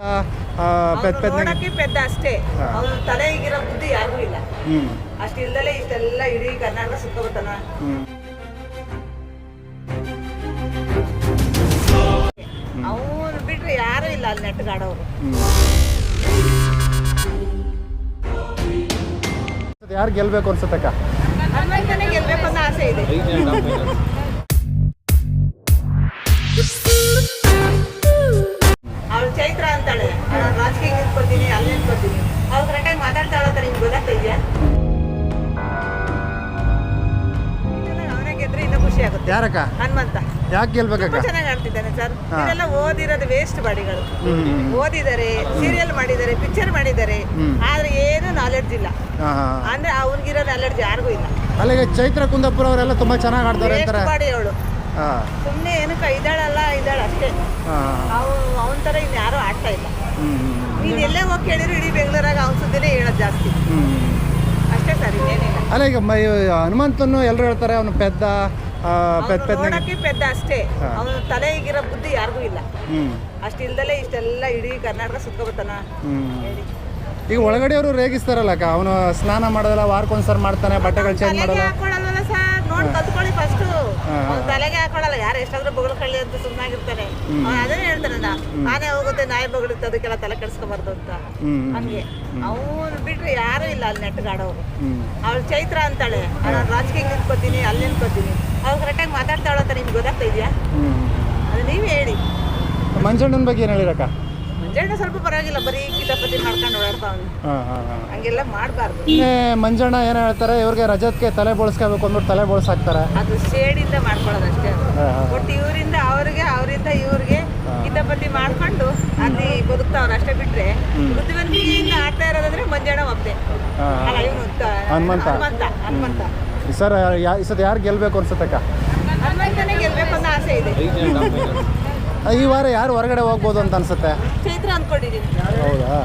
ನೋಡಕ್ಕೆ ಪೆದ್ದ ಅಷ್ಟೇ. ಅವನು ತಲೆ ಈಗಿರೋ ಬುದ್ಧಿ ಯಾರಿಗೂ ಇಲ್ಲ. ಅಷ್ಟಿಲ್ದಲೇ ಇಷ್ಟೆಲ್ಲ ಇಡೀ ಕರ್ನಾಟಕ ಸುತ್ತಬರ್ತಾನ. ಅವನು ಬಿಟ್ರೆ ಯಾರು ಇಲ್ಲ ಅಲ್ಲಿ ನೆಟ್ಗಾಡೋರು. ಯಾರು ಗೆಲ್ಬೇಕು ಅನ್ಸುತ್ತಕ್ಕ? ಹನುಮಂತನೇ ಗೆಲ್ಬೇಕು ಅನ್ನೋ ಆಸೆ ಇದೆ. ಅವಳು ಚೈತ್ರ ಅಂತಾಳೆ, ನಾನು ರಾಜಕೀಯ ನಿಂತ್ಕೊತೀನಿ, ಅಲ್ಲಿ ನಿಂತ್ಕೊತೀನಿ. ಅವ್ರು ಕರೆಕ್ಟಾಗಿ ಮಾತಾಡ್ತಾಳಂತ ನಿಮ್ಗೆ ಗೊತ್ತಾಗ್ತಾ ಇದೆಯಾ? ಅವನೇ ಗೆದ್ರೆ ಇನ್ನೂ ಖುಷಿ ಆಗುತ್ತೆ. ಯಾರಕ್ಕ? ಹನುಮಂತ ಯಾಕೆ ಗೆಲ್ಬೇಕಕ್ಕ? ಚೆನ್ನಾಗಿ ಆಡ್ತಿದ್ದಾನೆ ಸರ್. ಇವರೆಲ್ಲ ಓದಿರೋದು ವೇಸ್ಟ್ ಬಾಡಿಗಳು. ಓದಿದ್ದಾರೆ, ಸೀರಿಯಲ್ ಮಾಡಿದ್ದಾರೆ, ಪಿಕ್ಚರ್ ಮಾಡಿದ್ದಾರೆ, ಆದ್ರೆ ಏನು ನಾಲೆಡ್ಜ್ ಇಲ್ಲ. ಅಂದ್ರೆ ಅವ್ನಿಗಿರೋ ನಾಲೆಡ್ಜ್ ಯಾರಿಗೂ ಇಲ್ಲ. ಅಲ್ಲಿಗೆ ಚೈತ್ರ ಕುಂದಾಪುರ ಅವರೆಲ್ಲ ತುಂಬಾ ಚೆನ್ನಾಗಿ ಆಡ್ತಾರೆ ಅಂತಾರೆ. ಬಾಡಿ ಅವಳು ಸುಮ್ಮನೆ ಏನಕ್ಕ ಇದ್ದಾಳಲ್ಲ ಇದ್ದಾಳ ಅಷ್ಟೇ. ಅವನ ತರ ಇನ್ ಯಾರು ಆಡ್ತಾ ಇಲ್ಲ. ನೀನ್ ಎಲ್ಲೇ ಹೋಗಿ ಕೇಳಿದ್ರು ಇಡೀ ಬೆಂಗಳೂರಾಗ ಅವನ ಸುದ್ದಿನೇ ಹೇಳೋದು ಜಾಸ್ತಿ ಅಷ್ಟೇ ಸರ್, ಇನ್ನೇನಿಲ್ಲ. ಅಲ್ಲ ಈಗ ಹನುಮಂತನ್ನು ಎಲ್ಲರೂ ಹೇಳ್ತಾರೆ ಅವನು ಪೆದ್ದ ನೋಡಕ್ಕೆ ಪೆದ್ದ ಅಷ್ಟೇ. ಅವನು ತಲೆ ಈಗಿರೋ ಬುದ್ಧಿ ಯಾರಿಗೂ ಇಲ್ಲ. ಅಷ್ಟಿಲ್ದಲೇ ಇಷ್ಟೆಲ್ಲ ಇಡೀ ಕರ್ನಾಟಕ ಸುತ್ತಬರ್ತಾನ. ಹೇಳಿ ಈಗ ಒಳಗಡೆಯವರು ರೇಗಿಸ್ತಾರಲ್ಲಕ್ಕ, ಅವನು ಸ್ನಾನ ಮಾಡೋದಲ್ಲ, ವಾರಕ್ಕೊಂದ್ಸರ್ ಮಾಡ್ತಾನೆ, ಬಟ್ಟೆಗಳು ಚೇಂಜ್ ಮಾಡಲ್ಲ. ಹಾಕೊಳ್ಳಲ್ಲ ಸರ್, ನೋಡಿ ಕಲ್ತ್ಕೊಳ್ಳಿ ಫಸ್ಟ್. ತಲೆಗೆ ಹಾಕೊಳ್ಳಲ್ಲ, ಯಾರು ಎಷ್ಟಾದ್ರೂ ಬೊಗಳ್ಕೊಳ್ಳಿ ಅಂತ ಸುಮ್ಮನಾಗಿರ್ತಾನೆ. ಅದೇ ಹೇಳ್ತಾನೆ, ನಾನೇ ಹೋಗುತ್ತೆ ನಾಯಿ ಬೊಗಳಿತ್ತು, ಅದಕ್ಕೆಲ್ಲ ತಲೆ ಕೆಡಿಸ್ಕೊಬಾರ್ದು ಅಂತ. ಹಂಗೆ ಅವನು ಬಿಟ್ರೆ ಯಾರು ಇಲ್ಲ ಅಲ್ಲಿ ನೆಟ್ಗಾಡೋರು. ಅವಳು ಚೈತ್ರ ಅಂತಾಳೆ, ನಾನು ರಾಜಕೀಯ ನಿಂತ್ಕೊತೀನಿ, ಅಲ್ಲಿ ನಿಂತ್ಕೊತೀನಿ. ಅವ್ರು ಕರೆಕ್ಟಾಗಿ ಮಾತಾಡ್ತಾಳಂತ ನಿಮ್ಗೆ ಗೊತ್ತಾಗ್ತಾ ಇದೆಯಾ? ಅದು ನೀವೇ ಹೇಳಿ. ಮಂಜಣ್ಣನ ಬಗ್ಗೆ ಏನು ಹೇಳಿರಕ್ಕ? ಮಂಜಣ್ಣ ಸ್ವಲ್ಪ ಪರವಾಗಿಲ್ಲ, ಬರೀ ಕಿತಾಪತಿ ಮಾಡ್ಕೊಂಡು ಓಡಾಡ್ತಾವನು. ಹಂಗೆಲ್ಲ ಮಾಡಬಾರ್ದು. ಮಂಜಣ್ಣ ಏನು ಹೇಳ್ತಾರೆ, ಇವ್ರಿಗೆ ರಜತ್ಗೆ ತಲೆ ಬೋಳ್ಸ್ಕೋಬೇಕು ಅಂದ್ಬಿಟ್ಟು ತಲೆ ಬೋಳ್ಸಾಕ್ತಾರೆ. ಅದು ಶೇಡಿಂದ ಮಾಡ್ಕೊಳ್ಳೋದು ಅಷ್ಟೇ. ಒಟ್ಟು ಇವರಿಂದ ಅವ್ರಿಗೆ, ಅವರಿಂದ ಇವ್ರಿಗೆ ಕಿತಾಪತಿ ಮಾಡ್ಕೊಂಡು ಅಲ್ಲಿ ಬದುಕ್ತಾವ್ರು ಅಷ್ಟೇ. ಬಿಟ್ರೆ ಬುದ್ಧಿವಂತಿಕೆಯಿಂದ ಆಡ್ತಾ ಇರೋದಂದ್ರೆ ಮಂಜಣ್ಣ ಒಬ್ಬನೇ. ಹನುಮಂತ ಸರ್ ಈ ಸತಿ ಯಾರು ಗೆಲ್ಬೇಕು ಅನ್ಸುತ್ತಕ್ಕ? ಹನುಮಂತನೇ ಗೆಲ್ಬೇಕು ಅನ್ನೋ ಆಸೆ ಇದೆ. ಈ ವಾರ ಯಾರು ಹೊರಗಡೆ ಹೋಗ್ಬೋದು ಅಂತ ಅನ್ಸುತ್ತೆ? ಚೈತ್ರ ಅಂದ್ಕೊಂಡಿದ್ದೀನಿ. ಹೌದಾ?